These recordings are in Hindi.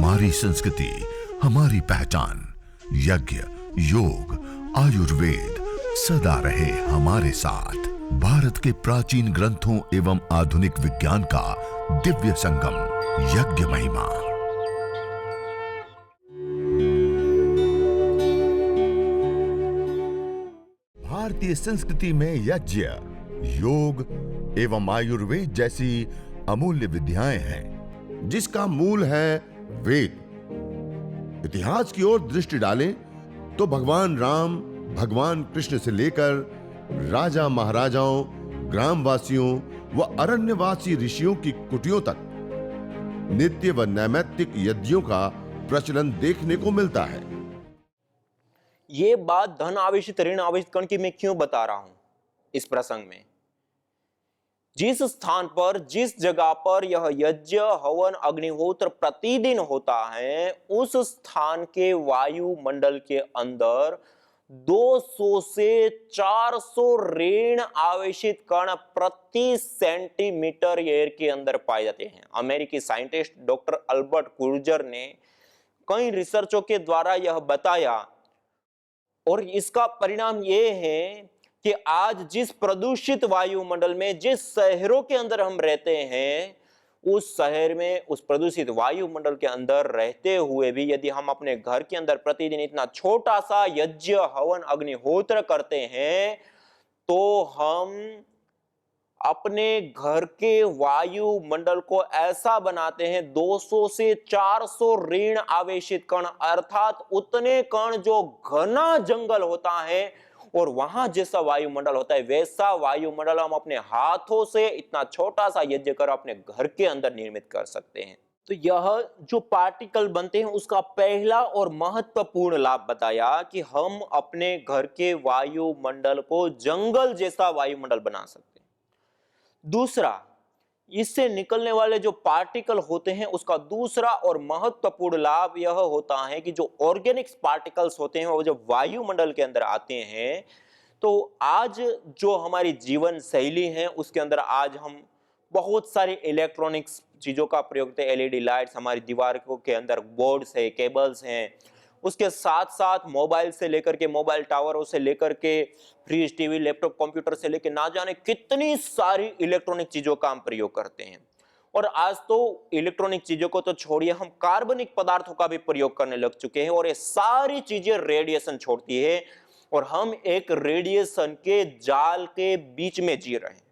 हमारी संस्कृति, हमारी पहचान। यज्ञ, योग, आयुर्वेद सदा रहे हमारे साथ। भारत के प्राचीन ग्रंथों एवं आधुनिक विज्ञान का दिव्य संगम, यज्ञ महिमा। भारतीय संस्कृति में यज्ञ, योग एवं आयुर्वेद जैसी अमूल्य विद्याएं हैं, जिसका मूल है वेद। इतिहास की ओर दृष्टि डालें तो भगवान राम, भगवान कृष्ण से लेकर राजा महाराजाओं, ग्रामवासियों व अरण्यवासी ऋषियों की कुटियों तक नित्य व नैमित्तिक यज्ञों का प्रचलन देखने को मिलता है। ये बात धन आवेशित ऋण आवेशित कण की मैं क्यों बता रहा हूं इस प्रसंग में। जिस स्थान पर, जिस जगह पर यह यज्ञ, हवन, अग्निहोत्र प्रतिदिन होता है, उस स्थान के वायुमंडल के अंदर 200 से 400 ऋण आवेशित कण प्रति सेंटीमीटर एयर के अंदर पाए जाते हैं। अमेरिकी साइंटिस्ट डॉक्टर अल्बर्ट कुर्जर ने कई रिसर्चों के द्वारा यह बताया, और इसका परिणाम यह है कि आज जिस प्रदूषित वायुमंडल में, जिस शहरों के अंदर हम रहते हैं, उस शहर में, उस प्रदूषित वायुमंडल के अंदर रहते हुए भी यदि हम अपने घर के अंदर प्रतिदिन इतना छोटा सा यज्ञ, हवन, अग्निहोत्र करते हैं, तो हम अपने घर के वायुमंडल को ऐसा बनाते हैं 200 से 400 ऋण आवेशित कण, अर्थात उतने कण जो घना जंगल होता है और वहां जैसा वायुमंडल होता है, वैसा वायुमंडल हम अपने हाथों से इतना छोटा सा यज्ञ कर अपने घर के अंदर निर्मित कर सकते हैं। तो यह जो पार्टिकल बनते हैं उसका पहला और महत्वपूर्ण लाभ बताया कि हम अपने घर के वायुमंडल को जंगल जैसा वायुमंडल बना सकते हैं। दूसरा, इससे निकलने वाले जो पार्टिकल होते हैं उसका दूसरा और महत्वपूर्ण लाभ यह होता है कि जो ऑर्गेनिक्स पार्टिकल्स होते हैं वो जब वायुमंडल के अंदर आते हैं, तो आज जो हमारी जीवन शैली है उसके अंदर आज हम बहुत सारे इलेक्ट्रॉनिक्स चीजों का प्रयोग करते हैं। एलईडी लाइट्स, हमारी दीवारों के अंदर बोर्ड्स है, केबल्स हैं, उसके साथ साथ मोबाइल से लेकर के, मोबाइल टावरों से लेकर के, फ्रिज, टीवी, लैपटॉप, कंप्यूटर से लेकर ना जाने कितनी सारी इलेक्ट्रॉनिक चीजों का हम प्रयोग करते हैं। और आज तो इलेक्ट्रॉनिक चीजों को तो छोड़िए, हम कार्बनिक पदार्थों का भी प्रयोग करने लग चुके हैं और ये सारी चीजें रेडिएशन छोड़ती है और हम एक रेडिएशन के जाल के बीच में जी रहे हैं।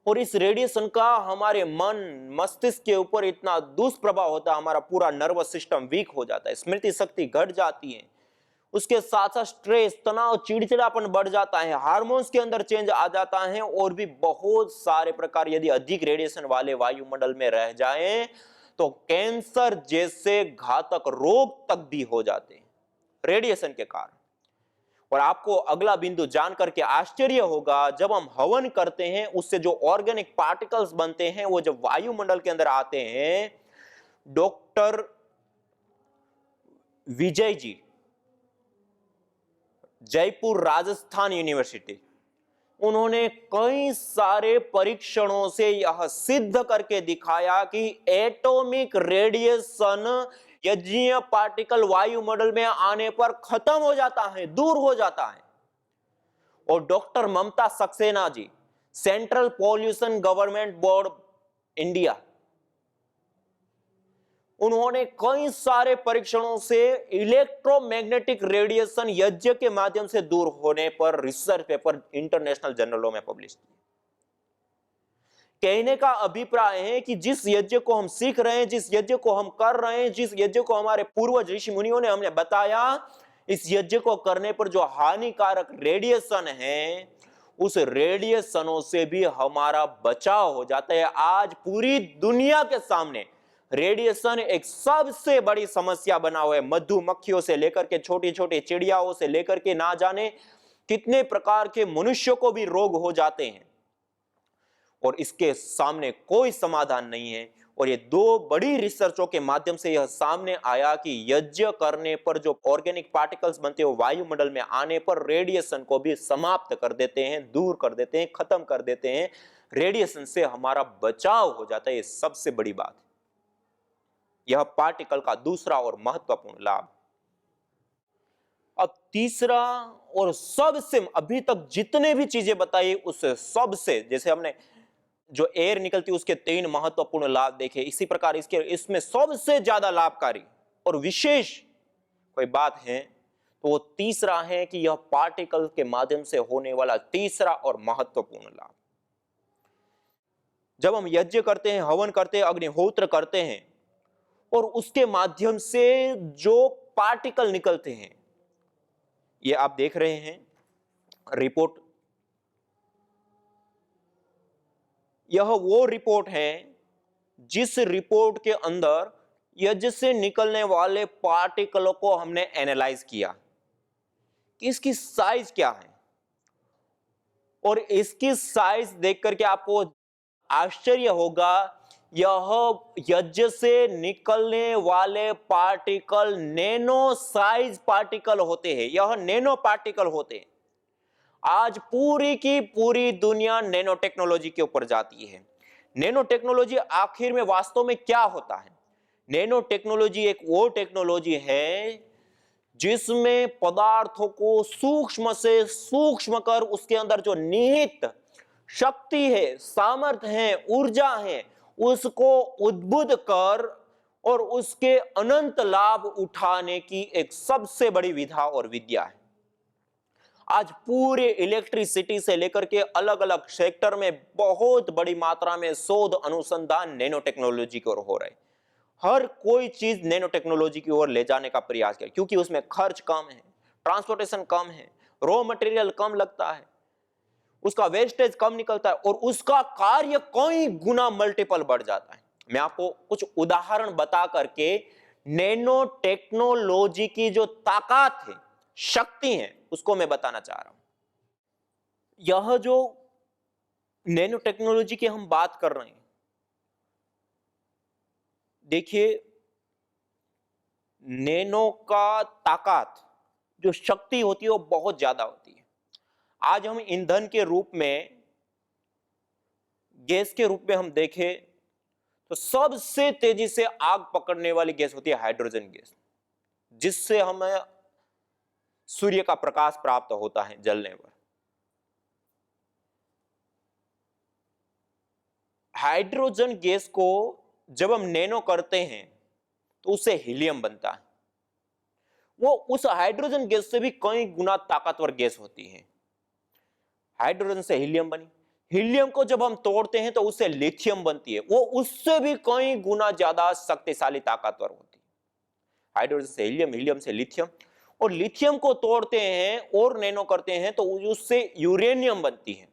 और इस रेडिएशन का हमारे मन, मस्तिष्क के ऊपर इतना दुष्प्रभाव होता है, हमारा पूरा नर्वस सिस्टम वीक हो जाता है, स्मृति शक्ति घट जाती है, उसके साथ साथ स्ट्रेस, तनाव, चिड़चिड़ापन बढ़ जाता है, हार्मोन्स के अंदर चेंज आ जाता है और भी बहुत सारे प्रकार। यदि अधिक रेडिएशन वाले वायुमंडल में रह जाएं तो कैंसर जैसे घातक रोग तक भी हो जाते हैं रेडिएशन के कारण। और आपको अगला बिंदु जान करके आश्चर्य होगा, जब हम हवन करते हैं उससे जो ऑर्गेनिक पार्टिकल्स बनते हैं वो जब वायुमंडल के अंदर आते हैं, डॉक्टर विजय जी, जयपुर राजस्थान यूनिवर्सिटी, उन्होंने कई सारे परीक्षणों से यह सिद्ध करके दिखाया कि एटॉमिक रेडिएशन यज्ञीय पार्टिकल वायुमंडल में आने पर खत्म हो जाता है, दूर हो जाता है। और doctor Mamta Saxena ji, central pollution government board India, उन्होंने कई सारे परीक्षणों से इलेक्ट्रोमैग्नेटिक रेडिएशन यज्ञ के माध्यम से दूर होने पर रिसर्च पेपर इंटरनेशनल जर्नलों में पब्लिश किए। कहने का अभिप्राय है कि जिस यज्ञ को हम सीख रहे हैं, जिस यज्ञ को हम कर रहे हैं, जिस यज्ञ को हमारे पूर्वज ऋषि मुनियों ने हमें बताया, इस यज्ञ को करने पर जो हानिकारक रेडिएशन है, उस रेडिएशनों से भी हमारा बचाव हो जाता है। आज पूरी दुनिया के सामने रेडिएशन एक सबसे बड़ी समस्या बना हुआ है। मधुमक्खियों से लेकर के छोटी छोटी चिड़ियाओं से लेकर के ना जाने कितने प्रकार के मनुष्यों को भी रोग हो जाते हैं और इसके सामने कोई समाधान नहीं है। और ये दो बड़ी रिसर्चों के माध्यम से यह सामने आया कि यज्ञ करने पर जो ऑर्गेनिक पार्टिकल्स बनते हैं वो वायुमंडल में आने पर रेडिएशन को भी समाप्त कर देते हैं, दूर कर देते हैं, खत्म कर देते हैं। रेडिएशन से हमारा बचाव हो जाता है, ये सबसे बड़ी बात है। यह पार्टिकल का दूसरा और महत्वपूर्ण लाभ। अब तीसरा और सबसे, अभी तक जितने भी चीजें बताई उससे सबसे, जैसे हमने जो एयर निकलती है उसके 3 महत्वपूर्ण लाभ देखे, इसी प्रकार इसमें सबसे ज्यादा लाभकारी और विशेष कोई बात है तो वो तीसरा है कि यह पार्टिकल के माध्यम से होने वाला तीसरा और महत्वपूर्ण लाभ। जब हम यज्ञ करते हैं, हवन करते हैं, अग्निहोत्र करते हैं और उसके माध्यम से जो पार्टिकल निकलते हैं, ये आप देख रहे हैं रिपोर्ट, यह वो रिपोर्ट है जिस रिपोर्ट के अंदर यज्ञ से निकलने वाले पार्टिकलों को हमने एनालाइज किया कि इसकी साइज क्या है, और इसकी साइज देख करके आपको आश्चर्य होगा, यह यज्ञ से निकलने वाले पार्टिकल नैनो साइज पार्टिकल होते हैं, यह नैनो पार्टिकल होते हैं। आज पूरी की पूरी दुनिया नैनो टेक्नोलॉजी के ऊपर जाती है। नैनो टेक्नोलॉजी आखिर में वास्तव में क्या होता है? नैनो टेक्नोलॉजी एक वो टेक्नोलॉजी है जिसमें पदार्थों को सूक्ष्म से सूक्ष्म कर उसके अंदर जो निहित शक्ति है, सामर्थ्य है, ऊर्जा है, उसको उद्बुद्ध कर और उसके अनंत लाभ उठाने की एक सबसे बड़ी विधा और विद्या है। आज पूरे इलेक्ट्रिसिटी से लेकर के अलग अलग सेक्टर में बहुत बड़ी मात्रा में शोध अनुसंधान नैनो टेक्नोलॉजी की ओर हो रहे हैं। हर कोई चीज नैनो टेक्नोलॉजी की ओर ले जाने का प्रयास किया, क्योंकि उसमें खर्च कम है, ट्रांसपोर्टेशन कम है, रॉ मटेरियल कम लगता है, उसका वेस्टेज कम निकलता है और उसका कार्य कई गुना मल्टीपल बढ़ जाता है। मैं आपको कुछ उदाहरण बता करके नैनो टेक्नोलॉजी की जो ताकत है, शक्ति है, उसको मैं बताना चाह रहा हूं। यह जो नैनो टेक्नोलॉजी की हम बात कर रहे हैं, देखिए नैनो का ताकत जो शक्ति होती है वो बहुत ज्यादा होती है। आज हम ईंधन के रूप में, गैस के रूप में हम देखें तो सबसे तेजी से आग पकड़ने वाली गैस होती है हाइड्रोजन गैस, जिससे हमें सूर्य का प्रकाश प्राप्त होता है जलने पर। हाइड्रोजन गैस को जब हम नैनो करते हैं तो उससे हीलियम बनता है। वो उस हाइड्रोजन गैस से भी कई गुना ताकतवर गैस होती है। हाइड्रोजन से हीलियम बनी, हीलियम को जब हम तोड़ते हैं तो उससे लिथियम बनती है, वो उससे भी कई गुना ज्यादा शक्तिशाली ताकतवर होती है। हाइड्रोजन से हीलियम, हीलियम से लिथियम, और लिथियम को तोड़ते हैं और नैनो करते हैं तो उससे यूरेनियम बनती है,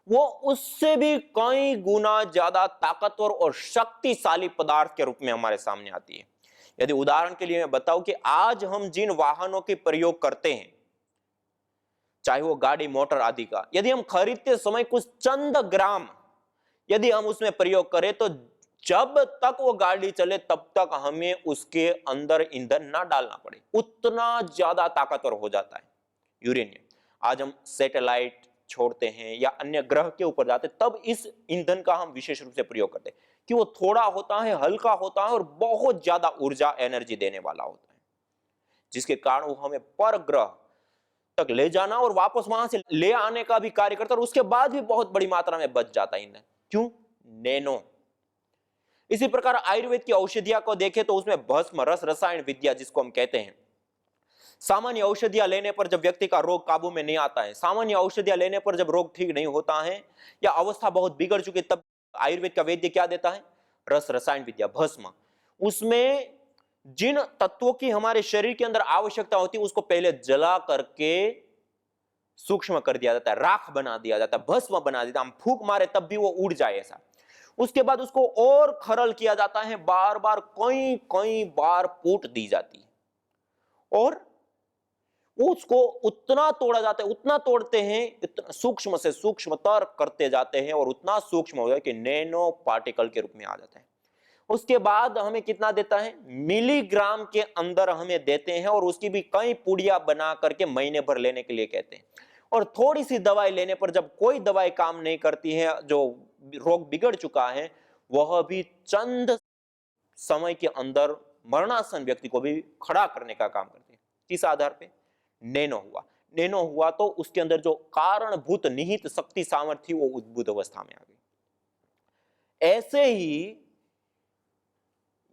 वो उससे भी कई गुना ज्यादा ताकतवर और शक्तिशाली पदार्थ के रूप में हमारे सामने आती है। यदि उदाहरण के लिए मैं बताऊं कि आज हम जिन वाहनों के प्रयोग करते हैं, चाहे वो गाड़ी मोटर आदि का, यदि हम खरीदते समय कुछ चंद ग्राम यदि हम उसमें प्रयोग करें तो जब तक वो गाड़ी चले तब तक हमें उसके अंदर ईंधन ना डालना पड़े, उतना ज्यादा ताकतवर हो जाता है यूरेनियम। आज हम सैटेलाइट छोड़ते हैं या अन्य ग्रह के ऊपर जाते हैं, तब इस ईंधन का हम विशेष रूप से प्रयोग करते हैं कि वो थोड़ा होता है, हल्का होता है और बहुत ज्यादा ऊर्जा एनर्जी देने वाला होता है, जिसके कारण वो हमें पर ग्रह तक ले जाना और वापस वहां से ले आने का भी कार्य करता है, और उसके बाद भी बहुत बड़ी मात्रा में बच जाता है ईंधन। क्यों? नैनो। इसी प्रकार आयुर्वेद की औषधियां को देखें तो उसमें भस्म, रस रसायन विद्या जिसको हम कहते हैं, सामान्य औषधियां लेने पर जब व्यक्ति का रोग काबू में नहीं आता है, सामान्य औषधियां लेने पर जब रोग ठीक नहीं होता है या अवस्था बहुत बिगड़ चुकी, तब आयुर्वेद का वैद्य क्या देता है? रस रसायन विद्या, भस्म। उसमें जिन तत्वों की हमारे शरीर के अंदर आवश्यकता होती है उसको पहले जला करके सूक्ष्म कर दिया जाता है, राख बना दिया जाता है, भस्म बना दिया, हम फूंक मारे तब भी वो उड़ जाए ऐसा। उसके बाद उसको और खरल किया जाता है, बार बार कई कई बार कूट दी जाती है और उसको उतना तोड़ा जाता है, उतना तोड़ते हैं, इतना सूक्ष्म से सूक्ष्मतर करते जाते हैं और उतना सूक्ष्म हो गया कि नैनो पार्टिकल के रूप में आ जाता है। उसके बाद हमें कितना देता है? मिलीग्राम के अंदर हमें देते हैं और उसकी भी कई पुड़िया बना करके महीने भर लेने के लिए कहते हैं। और थोड़ी सी दवाई लेने पर जब कोई दवाई काम नहीं करती है, जो रोग बिगड़ चुका है, वह भी चंद समय के अंदर मरणासन व्यक्ति को भी खड़ा करने का काम करती है। किस आधार पे? नैनो हुआ। नैनो हुआ तो उसके अंदर जो कारणभूत निहित शक्ति सामर्थ्य थी वो उद्भूत अवस्था में आ गई। ऐसे ही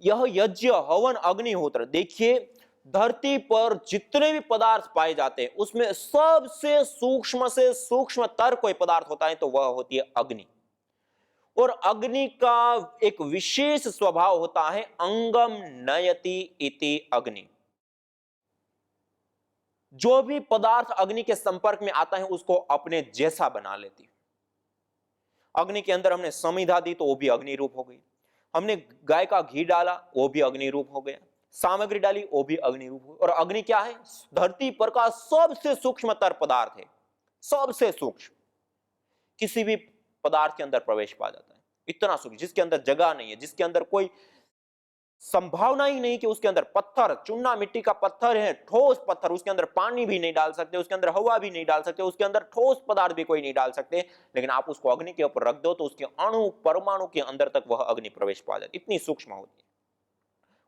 यह यज्ञ, हवन, अग्निहोत्र, देखिए धरती पर जितने भी पदार्थ पाए जाते हैं उसमें सबसे सूक्ष्म से सूक्ष्मतर कोई पदार्थ होता है तो वह होती है अग्नि। और अग्नि का एक विशेष स्वभाव होता है अंगम नयति इति अग्नि। जो भी पदार्थ अग्नि के संपर्क में आता है उसको अपने जैसा बना लेती है। अग्नि के अंदर हमने समिधा दी तो वो भी अग्नि रूप हो गई, हमने गाय का घी डाला वो भी अग्नि रूप हो गया, सामग्री डाली वो भी अग्नि रूप हो गई। और अग्नि क्या है? धरती पर का सबसे सूक्ष्मतर पदार्थ है, सबसे सूक्ष्म। किसी भी पदार्थ के अंदर प्रवेश पा जाता है, इतना सूक्ष्म, जिसके अंदर जगह नहीं है, जिसके अंदर कोई संभावना ही नहीं कि उसके अंदर पत्थर, चूना मिट्टी का पत्थर है, ठोस पत्थर, उसके अंदर पानी भी नहीं डाल सकते, उसके अंदर हवा भी नहीं डाल सकते, उसके अंदर ठोस पदार्थ भी कोई नहीं डाल सकते, लेकिन आप उसको अग्नि के ऊपर रख दो तो उसके अणु परमाणु के अंदर तक वह अग्नि प्रवेश पा जाती, इतनी सूक्ष्म होती है।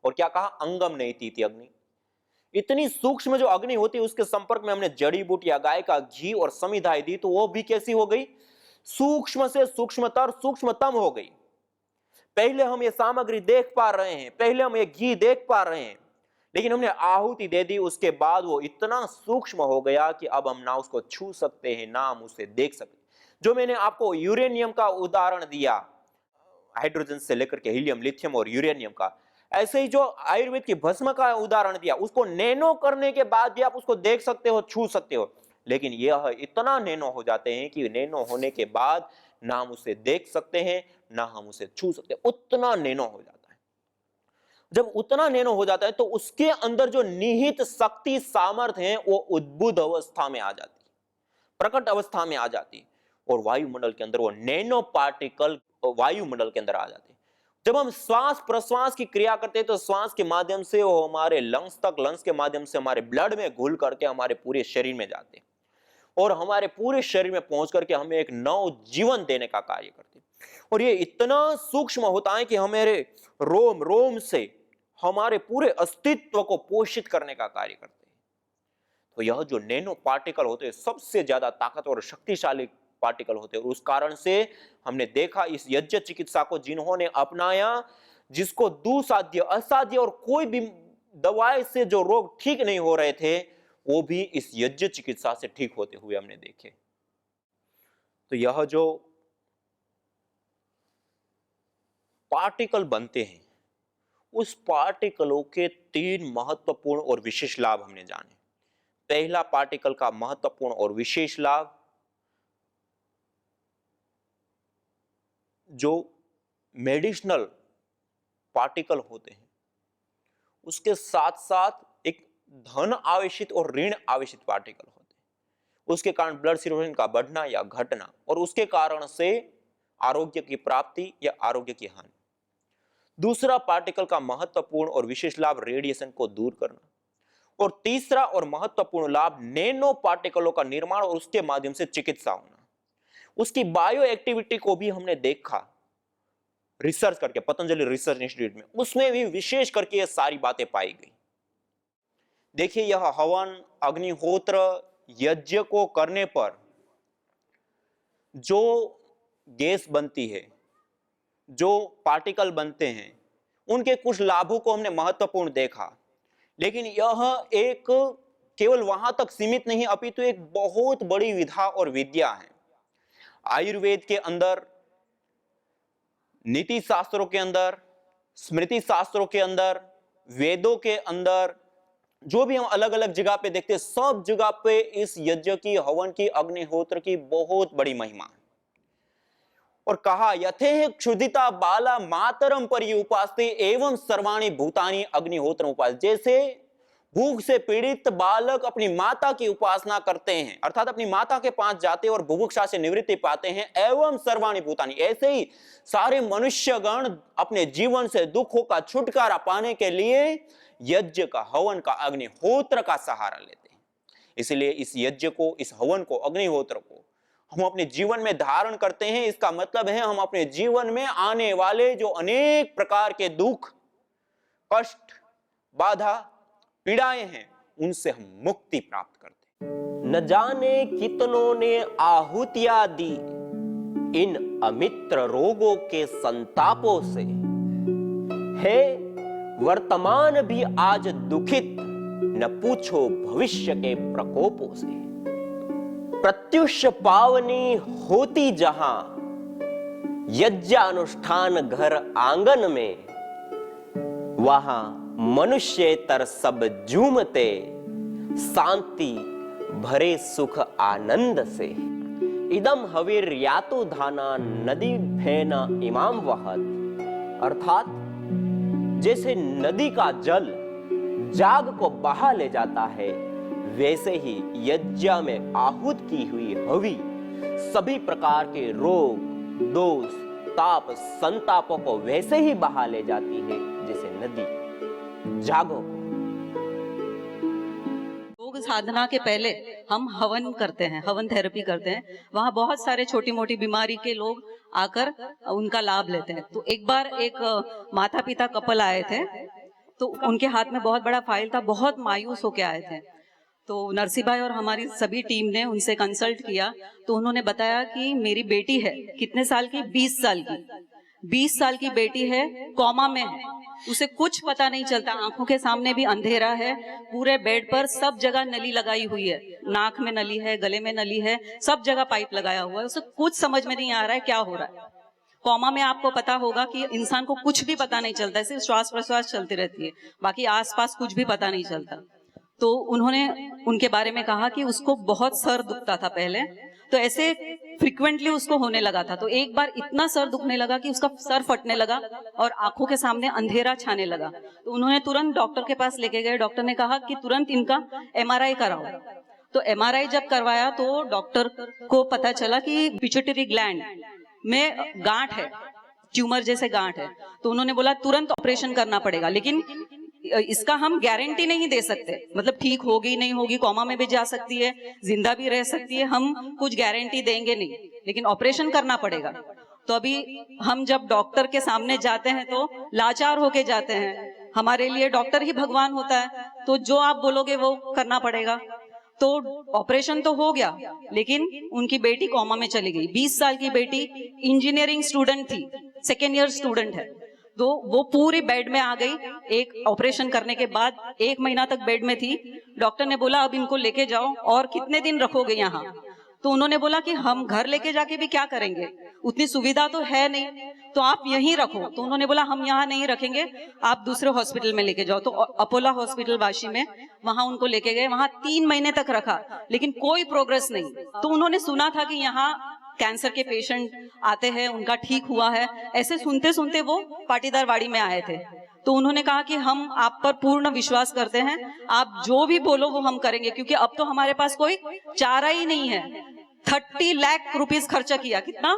और क्या कहा? अंगम नहीं थी अग्नि। इतनी सूक्ष्म जो अग्नि होती है उसके संपर्क में हमने जड़ी बूटी या गाय का घी और समिधाएं दी तो वो भी कैसी हो गई? सूक्ष्म से सूक्ष्मतर सूक्ष्मतम हो गई। पहले हम ये सामग्री देख पा रहे हैं, पहले हम ये घी देख पा रहे हैं, लेकिन हमने आहुति दे दी, उसके बाद वो इतना सूक्ष्म हो गया कि अब हम ना उसको छू सकते हैं ना हम उसे देख सकते। जो मैंने आपको यूरेनियम का उदाहरण दिया, हाइड्रोजन से लेकर के हीलियम, लिथियम और यूरेनियम का, ऐसे ही जो आयुर्वेद की भस्म का उदाहरण दिया, उसको नैनो करने के बाद भी आप उसको देख सकते हो, छू सकते हो, लेकिन यह इतना नैनो हो जाते हैं कि नैनो होने के बाद ना हम उसे देख सकते हैं ना हम उसे छू सकते, उतना नैनो हो जाता है। जब उतना नैनो हो जाता है तो उसके अंदर जो निहित शक्ति सामर्थ्य है वो उद्भूत अवस्था में आ जाती है, प्रकट अवस्था में आ जाती है, और वायुमंडल के अंदर वो नैनो पार्टिकल वायुमंडल के अंदर आ जाते हैं। जब हम श्वास प्रश्वास की क्रिया करते हैं तो श्वास के माध्यम से वो हमारे लंग्स तक, लंग्स के माध्यम से हमारे ब्लड में घुल करके हमारे पूरे शरीर में जाते हैं और हमारे पूरे शरीर में पहुंच करके हमें एक नव जीवन देने का कार्य करते हैं। और ये इतना सूक्ष्म होता है कि हमारे रोम रोम से हमारे पूरे अस्तित्व को पोषित करने का कार्य करते हैं। तो यह जो नैनो पार्टिकल होते हैं सबसे ज्यादा ताकतवर और शक्तिशाली पार्टिकल होते हैं। उस कारण से हमने देखा इस यज्ञ चिकित्सा को जिन्होंने अपनाया, जिसको दुसाध्य, असाध्य और कोई भी दवाई से जो रोग ठीक नहीं हो रहे थे वो भी इस यज्ञ चिकित्सा से ठीक होते हुए हमने देखे। तो यह जो पार्टिकल बनते हैं उस पार्टिकलों के 3 महत्वपूर्ण और विशेष लाभ हमने जाने। पहला पार्टिकल का महत्वपूर्ण और विशेष लाभ, जो मेडिसिनल पार्टिकल होते हैं उसके साथ साथ एक धन आवेशित और ऋण आवेशित पार्टिकल होते हैं। उसके कारण ब्लड सर्कुलेशन का बढ़ना या घटना और उसके कारण से आरोग्य की प्राप्ति या आरोग्य की हानि। दूसरा पार्टिकल का महत्वपूर्ण और विशेष लाभ रेडिएशन को दूर करना। और तीसरा और महत्वपूर्ण लाभ नैनो पार्टिकलों का निर्माण और उसके माध्यम से चिकित्सा होना। उसकी बायो एक्टिविटी को भी हमने देखा रिसर्च करके पतंजलि रिसर्च इंस्टीट्यूट में, उसमें भी विशेष करके ये सारी बातें पाई गई। देखिए यह हवन, अग्निहोत्र, यज्ञ को करने पर जो गैस बनती है, जो पार्टिकल बनते हैं, उनके कुछ लाभों को हमने महत्वपूर्ण देखा, लेकिन यह एक केवल वहां तक सीमित नहीं अपितु एक बहुत बड़ी विधा और विद्या है। आयुर्वेद के अंदर, नीति शास्त्रों के अंदर, स्मृति शास्त्रों के अंदर, वेदों के अंदर, जो भी हम अलग अलग जगह पे देखते हैं, सब जगह पे इस यज्ञ की, हवन की, अग्निहोत्र की बहुत बड़ी महिमा है। और कहा यथे क्षुधिता बाला मातरम परि उपासते एवं सर्वाणि भूतानि अग्निहोत्र उपास। जैसे भूख से पीड़ित बालक अपनी माता की उपासना करते हैं, अर्थात अपनी माता के पास जाते हैं और बुभुक्षा से निवृत्ति पाते हैं, एवं सर्वाणि भूतानि, ऐसे ही सारे मनुष्यगण अपने जीवन से दुखों का छुटकारा पाने के लिए यज्ञ का, हवन का, अग्निहोत्र का सहारा लेते हैं। इसलिए इस यज्ञ को, इस हवन को, अग्निहोत्र को हम अपने जीवन में धारण करते हैं। इसका मतलब है हम अपने जीवन में आने वाले जो अनेक प्रकार के दुख, कष्ट, बाधा, पीड़ाएं हैं, उनसे हम मुक्ति प्राप्त करते हैं। न जाने कितनों ने आहुतियां दी इन अमित्र रोगों के संतापों से, है वर्तमान भी आज दुखित, न पूछो भविष्य के प्रकोपों से। प्रत्युष पावनी होती जहां यज्ञानुष्ठान घर आंगन में, वहां मनुष्येतर सब झूमते शांति भरे सुख आनंद से। इदम हवीर यातो धाना नदी फेना इमाम वहत, अर्थात जैसे नदी का जल जाग को बहा ले जाता है, वैसे ही यज्ञ में आहूत की हुई हवि सभी प्रकार के रोग, दोष, ताप, संतापों को वैसे ही बहा ले जाती है जैसे नदी जागो। योग साधना के पहले हम हवन करते हैं, हवन थेरेपी करते हैं। वहाँ बहुत सारे छोटी मोटी बीमारी के लोग आकर उनका लाभ लेते हैं। तो एक बार एक माता पिता कपल आए थे, तो उनके हाथ में बहुत बड़ा फाइल था, बहुत मायूस होके आए थे। तो नरसी भाई और हमारी सभी टीम ने उनसे कंसल्ट किया, तो उन्होंने बताया कि मेरी बेटी है, कितने साल की, 20 साल की, 20 साल की बेटी है, कोमा में है, उसे कुछ पता नहीं चलता, आंखों के सामने भी अंधेरा है, पूरे बेड पर सब जगह नली लगाई हुई है, नाक में नली है, गले में नली है, सब जगह पाइप लगाया हुआ है, उसे कुछ समझ में नहीं आ रहा है क्या हो रहा है। कोमा में आपको पता होगा कि इंसान को कुछ भी पता नहीं चलता, सिर्फ श्वास प्रश्वास चलती रहती है, बाकी आसपास कुछ भी पता नहीं चलता। तो उन्होंने उनके बारे में कहा कि उसको बहुत सर दुखता था पहले, तो ऐसे फ्रीक्वेंटली उसको होने लगा था। तो एक बार इतना सर दुखने लगा कि उसका सर फटने लगा और आंखों के सामने अंधेरा छाने लगा। तो उन्होंने तुरंत डॉक्टर के पास लेके गए। डॉक्टर ने कहा कि तुरंत इनका MRI कराओ। तो MRI जब करवाया तो डॉक्टर को पता चला कि पिट्यूटरी ग्लैंड में गांठ है, ट्यूमर जैसे गांठ है। तो उन्होंने बोला तुरंत ऑपरेशन करना पड़ेगा, लेकिन इसका हम गारंटी नहीं दे सकते, मतलब ठीक होगी नहीं होगी, कोमा में भी जा सकती है, जिंदा भी रह सकती है, हम कुछ गारंटी देंगे नहीं, लेकिन ऑपरेशन करना पड़ेगा। तो अभी हम जब डॉक्टर के सामने जाते हैं तो लाचार होके जाते हैं, हमारे लिए डॉक्टर ही भगवान होता है, तो जो आप बोलोगे वो करना पड़ेगा। तो ऑपरेशन तो हो गया, लेकिन उनकी बेटी कोमा में चली गई। 20 साल की बेटी इंजीनियरिंग स्टूडेंट थी, 2nd ईयर स्टूडेंट है, तो वो पूरी बेड में आ गई। एक ऑपरेशन करने के बाद 1 महीना तक बेड में थी। डॉक्टर ने बोला अब इनको लेके जाओ, और कितने दिन रखोगे यहाँ। तो उन्होंने बोला कि हम घर लेके जाके भी क्या करेंगे, उतनी सुविधा तो है नहीं, तो आप यहीं रखो। तो उन्होंने बोला हम यहाँ नहीं रखेंगे, आप दूसरे हॉस्पिटल में लेके जाओ। तो अपोलो हॉस्पिटल वाशी में, वहां उनको लेके गए, वहां 3 महीने तक रखा, लेकिन कोई प्रोग्रेस नहीं। तो उन्होंने सुना था कि यहाँ कैंसर के पेशेंट आते हैं, उनका ठीक हुआ है, ऐसे सुनते सुनते वो पाटीदार वाड़ी में आए थे। तो उन्होंने कहा कि हम आप पर पूर्ण विश्वास करते हैं, आप जो भी बोलो वो हम करेंगे, क्योंकि अब तो हमारे पास कोई चारा ही नहीं है। 30 लाख रुपीस खर्चा किया, कितना,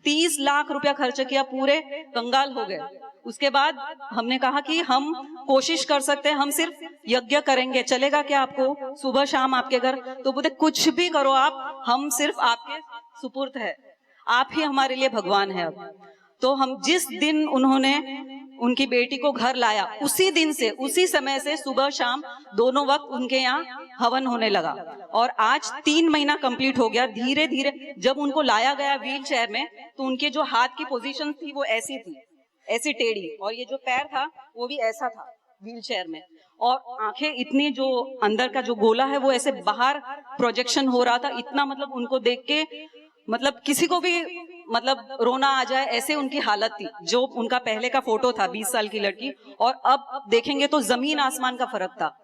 30 लाख रुपया खर्च किया, पूरे कंगाल हो गए। उसके बाद हमने कहा कि हम कोशिश कर सकते हैं, हम सिर्फ यज्ञ करेंगे, चलेगा क्या आपको, सुबह शाम आपके घर। तो बोलते कुछ भी करो आप, हम सिर्फ आपके सुपुर्द है, आप ही हमारे लिए भगवान है। अब तो हम जिस दिन उन्होंने उनकी बेटी को घर लाया, उसी दिन से, उसी समय से सुबह शाम दोनों वक्त उनके यहाँ हवन होने लगा, और आज 3 महीना कंप्लीट हो गया। धीरे धीरे जब उनको लाया गया व्हील चेयर में, तो उनके जो हाथ की पोजीशन थी वो ऐसी थी, ऐसी टेढ़ी, और ये जो पैर था वो भी ऐसा था व्हील चेयर में, और आंखें इतनी, जो अंदर का जो गोला है वो ऐसे बाहर प्रोजेक्शन हो रहा था। इतना मतलब उनको देख के मतलब किसी को भी मतलब रोना आ जाए, ऐसे उनकी हालत थी। जो उनका पहले का फोटो था 20 साल की लड़की, और अब देखेंगे तो जमीन आसमान का फर्क था।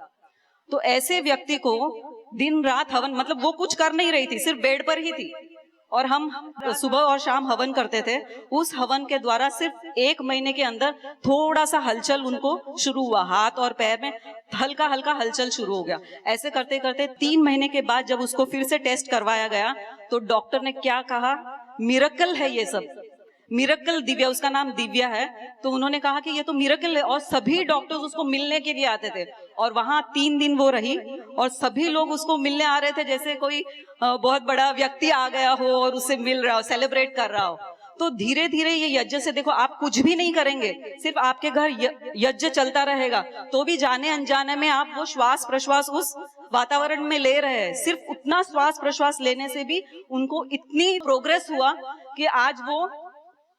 तो ऐसे व्यक्ति को दिन रात हवन, मतलब वो कुछ कर नहीं रही थी, सिर्फ बेड पर ही थी, और हम सुबह और शाम हवन करते थे। उस हवन के द्वारा सिर्फ 1 महीने के अंदर थोड़ा सा हलचल उनको शुरू हुआ, हाथ और पैर में हल्का हल्का हलचल शुरू हो गया। ऐसे करते करते 3 महीने के बाद जब उसको फिर से टेस्ट करवाया गया, तो डॉक्टर ने क्या कहा, मिरेकल है ये सब, मिरेकल दिव्या, उसका नाम दिव्या है। तो उन्होंने कहा कि ये तो मिरेकल है, और सभी डॉक्टर्स उसको मिलने के लिए आते थे, और वहां 3 दिन वो रही, और सभी लोग उसको मिलने आ रहे थे जैसे कोई बहुत बड़ा व्यक्ति आ गया हो और उससे मिल रहा हो, सेलिब्रेट कर रहा हो। तो धीरे धीरे ये यज्ञ से देखो, आप कुछ भी नहीं करेंगे, सिर्फ आपके घर यज्ञ चलता रहेगा, तो भी जाने अनजाने में आप वो श्वास प्रश्वास उस वातावरण में ले रहे हैं। सिर्फ उतना श्वास प्रश्वास लेने से भी उनको इतनी प्रोग्रेस हुआ कि आज वो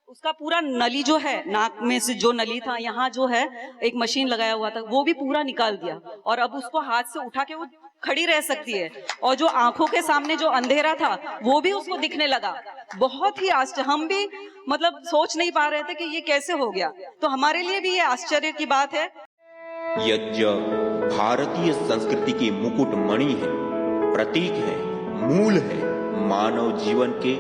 उसका पूरा नली जो है, नाक में से जो नली था, यहाँ जो है एक मशीन लगाया हुआ था, वो भी पूरा निकाल दिया और अब उसको हाथ से उठा के वो खड़ी रह सकती है। और जो आंखों के सामने जो अंधेरा था वो भी उसको दिखने लगा। बहुत ही आश्चर्य, हम भी मतलब सोच नहीं पा रहे थे कि ये कैसे हो गया। तो हमारे लिए भी ये आश्चर्य की बात है। यज्ञ भारतीय संस्कृति की मुकुट मणि है, प्रतीक है, मूल है। मानव जीवन के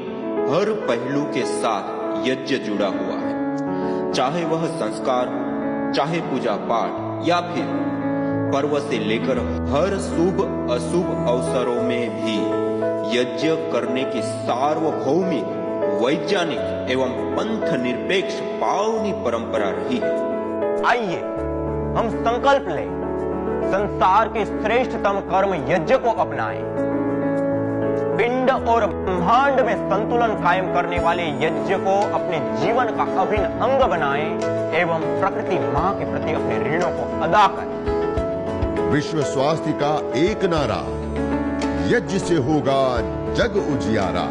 हर पहलू के साथ यज्ञ जुड़ा हुआ है, चाहे वह संस्कार, चाहे पूजा पाठ या फिर पर्व से लेकर हर शुभ अशुभ अवसरों में भी यज्ञ करने की सार्वभौमिक, वैज्ञानिक एवं पंथ निरपेक्ष पावनी परंपरा रही है। आइए हम संकल्प लें, संसार के श्रेष्ठतम कर्म यज्ञ को अपनाएं। पिंड और ब्रह्मांड में संतुलन कायम करने वाले यज्ञ को अपने जीवन का अभिन्न अंग बनाएं एवं प्रकृति मां के प्रति अपने ऋणों को अदा करें। विश्व स्वास्थ्य का एक नारा, यज्ञ से होगा जग उजियारा।